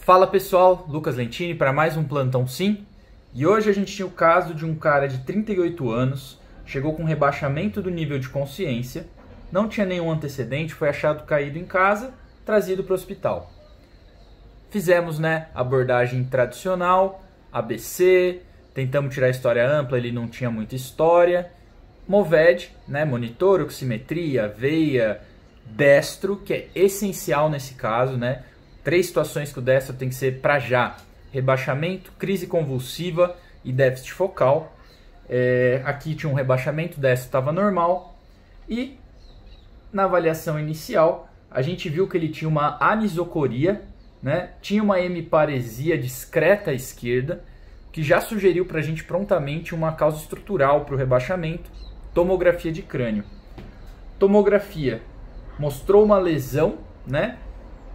Fala pessoal, Lucas Lentini para mais um Plantão Sim. E hoje a gente tinha o caso de um cara de 38 anos, chegou com rebaixamento do nível de consciência, não tinha nenhum antecedente, foi achado caído em casa, trazido para o hospital. Fizemos abordagem tradicional, ABC, tentamos tirar a história ampla, ele não tinha muita história. Moved, monitor, oximetria, veia, destro, que é essencial nesse caso, 3 situações que o destro tem que ser para já: rebaixamento, crise convulsiva e déficit focal. Aqui tinha um rebaixamento, o destro estava normal. E na avaliação inicial, a gente viu que ele tinha uma anisocoria, tinha uma hemiparesia discreta à esquerda, que já sugeriu para a gente prontamente uma causa estrutural para o rebaixamento. Tomografia de crânio. Tomografia mostrou uma lesão,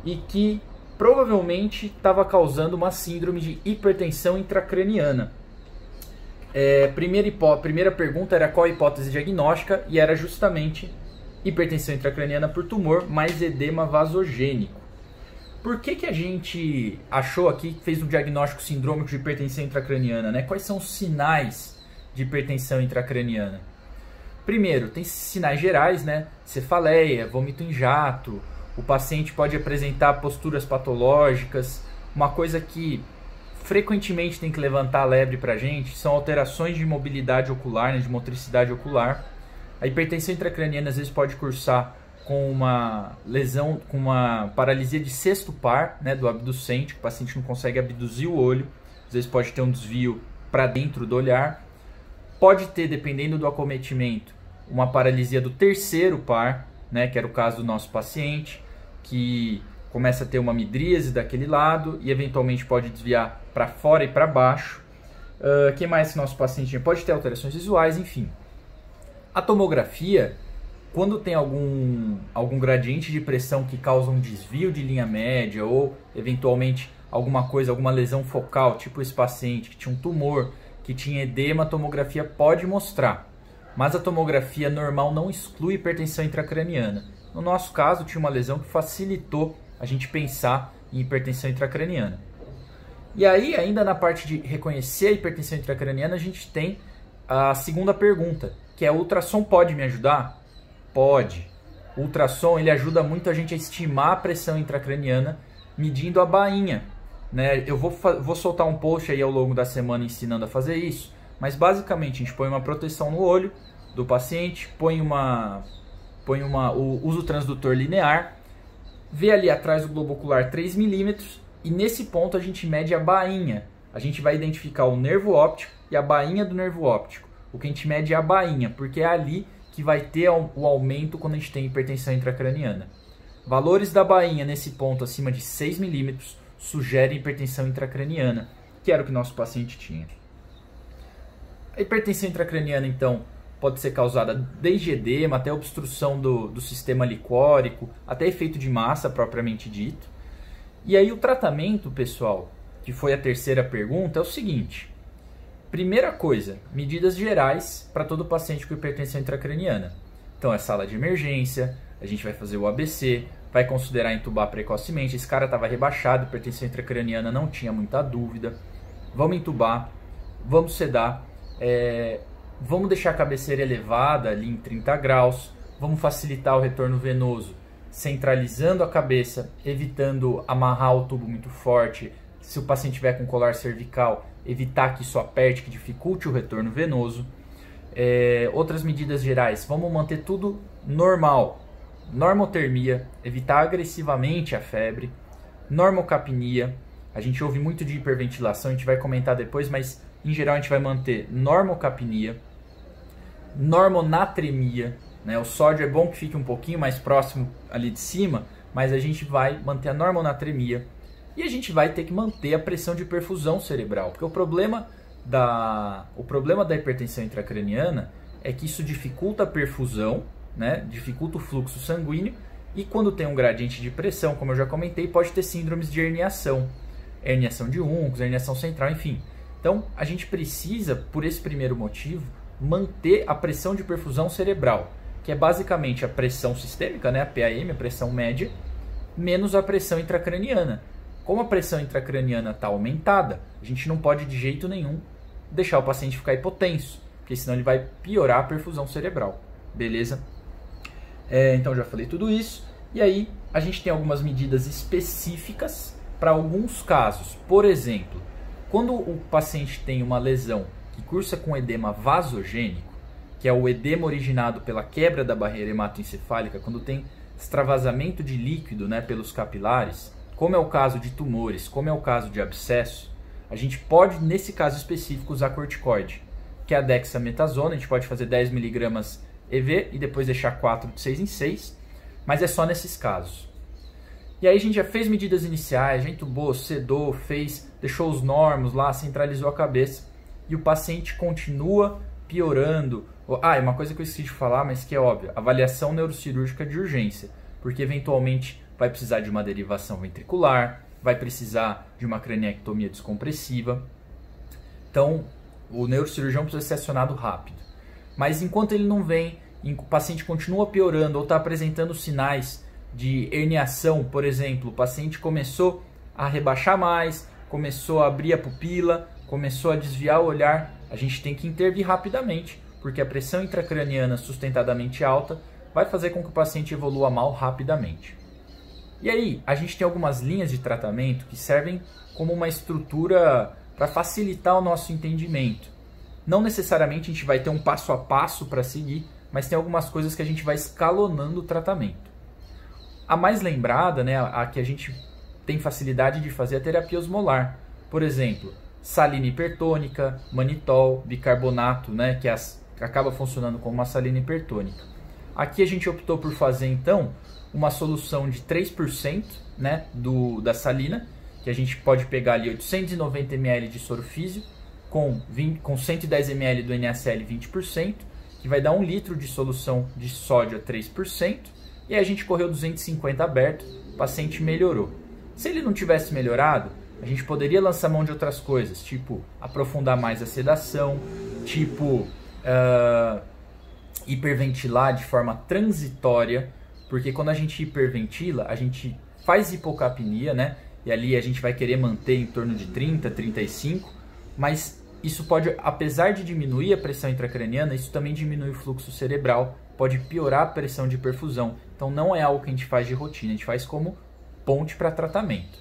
e que provavelmente estava causando uma síndrome de hipertensão intracraniana. Primeira pergunta era qual a hipótese diagnóstica, e era justamente hipertensão intracraniana por tumor mais edema vasogênico. Por que a gente achou aqui, fez um diagnóstico sindrômico de hipertensão intracraniana? Quais são os sinais de hipertensão intracraniana? Primeiro, tem sinais gerais, cefaleia, vômito em jato, o paciente pode apresentar posturas patológicas. Uma coisa que frequentemente tem que levantar a lebre para a gente são alterações de mobilidade ocular, de motricidade ocular. A hipertensão intracraniana às vezes pode cursar com uma lesão, com uma paralisia de sexto par, do abducente, que o paciente não consegue abduzir o olho, às vezes pode ter um desvio para dentro do olhar. Pode ter, dependendo do acometimento, uma paralisia do terceiro par, que era o caso do nosso paciente, que começa a ter uma midríase daquele lado e eventualmente pode desviar para fora e para baixo. O que mais que nosso paciente tinha? Pode ter alterações visuais, enfim. A tomografia, quando tem algum gradiente de pressão que causa um desvio de linha média ou eventualmente alguma lesão focal, tipo esse paciente que tinha um tumor, que tinha edema, a tomografia pode mostrar. Mas a tomografia normal não exclui hipertensão intracraniana. No nosso caso, tinha uma lesão que facilitou a gente pensar em hipertensão intracraniana. E aí, ainda na parte de reconhecer a hipertensão intracraniana, a gente tem a segunda pergunta, que é: o ultrassom pode me ajudar? Pode. O ultrassom ele ajuda muito a gente a estimar a pressão intracraniana medindo a bainha. Eu vou soltar um post aí ao longo da semana ensinando a fazer isso, mas basicamente a gente põe uma proteção no olho do paciente, usa o transdutor linear, vê ali atrás do globo ocular 3 milímetros e nesse ponto a gente mede a bainha. A gente vai identificar o nervo óptico e a bainha do nervo óptico. O que a gente mede é a bainha, porque é ali que vai ter o aumento quando a gente tem hipertensão intracraniana. Valores da bainha nesse ponto acima de 6 milímetros sugerem hipertensão intracraniana, que era o que nosso paciente tinha. A hipertensão intracraniana, então, pode ser causada desde edema até obstrução do sistema licórico, até efeito de massa propriamente dito. E aí o tratamento, pessoal, que foi a terceira pergunta, é o seguinte. Primeira coisa, medidas gerais para todo paciente com hipertensão intracraniana. Então é sala de emergência, a gente vai fazer o ABC, vai considerar intubar precocemente. Esse cara estava rebaixado, hipertensão intracraniana, não tinha muita dúvida. Vamos intubar, vamos sedar, vamos deixar a cabeceira elevada ali em 30 graus, vamos facilitar o retorno venoso, centralizando a cabeça, evitando amarrar o tubo muito forte. Se o paciente tiver com colar cervical, evitar que isso aperte, que dificulte o retorno venoso. Outras medidas gerais, vamos manter tudo normal. Normotermia, evitar agressivamente a febre. Normocapnia, a gente ouve muito de hiperventilação, a gente vai comentar depois, mas em geral a gente vai manter normocapnia. Normonatremia, o sódio é bom que fique um pouquinho mais próximo ali de cima, mas a gente vai manter a normonatremia. E a gente vai ter que manter a pressão de perfusão cerebral, porque o problema da hipertensão intracraniana é que isso dificulta a perfusão, dificulta o fluxo sanguíneo, e quando tem um gradiente de pressão, como eu já comentei, pode ter síndromes de herniação de Uncus, herniação central, enfim. Então a gente precisa, por esse primeiro motivo, manter a pressão de perfusão cerebral, que é basicamente a pressão sistêmica, a PAM, a pressão média, menos a pressão intracraniana. Como a pressão intracraniana está aumentada, a gente não pode de jeito nenhum deixar o paciente ficar hipotenso, porque senão ele vai piorar a perfusão cerebral, beleza? Então já falei tudo isso, e aí a gente tem algumas medidas específicas para alguns casos. Por exemplo, quando o paciente tem uma lesão que cursa com edema vasogênico, que é o edema originado pela quebra da barreira hematoencefálica, quando tem extravasamento de líquido, né, pelos capilares, como é o caso de tumores, como é o caso de abscesso, a gente pode, nesse caso específico, usar corticoide, que é a dexametasona. A gente pode fazer 10 mg EV e depois deixar 4 de 6 em 6, mas é só nesses casos. E aí a gente já fez medidas iniciais, já entubou, sedou, deixou os normos lá, centralizou a cabeça, e o paciente continua piorando. E uma coisa que eu esqueci de falar, mas que é óbvio, avaliação neurocirúrgica de urgência, porque eventualmente vai precisar de uma derivação ventricular, vai precisar de uma craniectomia descompressiva. Então, o neurocirurgião precisa ser acionado rápido. Mas enquanto ele não vem, o paciente continua piorando ou está apresentando sinais de herniação, por exemplo, o paciente começou a rebaixar mais, começou a abrir a pupila, começou a desviar o olhar, a gente tem que intervir rapidamente, porque a pressão intracraniana sustentadamente alta vai fazer com que o paciente evolua mal rapidamente. E aí, a gente tem algumas linhas de tratamento que servem como uma estrutura para facilitar o nosso entendimento. Não necessariamente a gente vai ter um passo a passo para seguir, mas tem algumas coisas que a gente vai escalonando o tratamento. A mais lembrada, né, a que a gente tem facilidade de fazer é a terapia osmolar. Por exemplo, salina hipertônica, manitol, bicarbonato, né, que acaba funcionando como uma salina hipertônica. Aqui a gente optou por fazer então uma solução de 3%, né, da salina, que a gente pode pegar ali 890 ml de soro físio com 110 ml do NaCl 20%, que vai dar 1 litro de solução de sódio a 3%, e aí a gente correu 250 aberto, o paciente melhorou. Se ele não tivesse melhorado, a gente poderia lançar mão de outras coisas, tipo aprofundar mais a sedação, tipo hiperventilar de forma transitória, porque quando a gente hiperventila, a gente faz hipocapnia, né? E ali a gente vai querer manter em torno de 30, 35, mas isso pode, apesar de diminuir a pressão intracraniana, isso também diminui o fluxo cerebral, pode piorar a pressão de perfusão. Então não é algo que a gente faz de rotina, a gente faz como ponte para tratamento.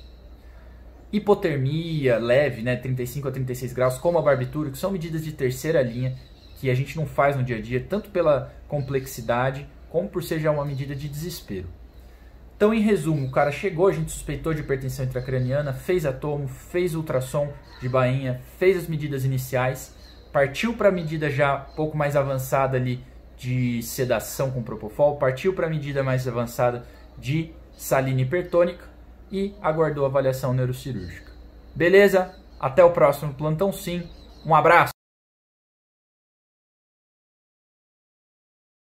Hipotermia leve, né, 35 a 36 graus, como a barbitúrico, são medidas de terceira linha que a gente não faz no dia a dia, tanto pela complexidade, como por ser já uma medida de desespero. Então, em resumo, o cara chegou, a gente suspeitou de hipertensão intracraniana, fez a tomo, fez ultrassom de bainha, fez as medidas iniciais, partiu para a medida já um pouco mais avançada ali de sedação com propofol, partiu para a medida mais avançada de salina hipertônica e aguardou a avaliação neurocirúrgica. Beleza? Até o próximo Plantão Sim. Um abraço!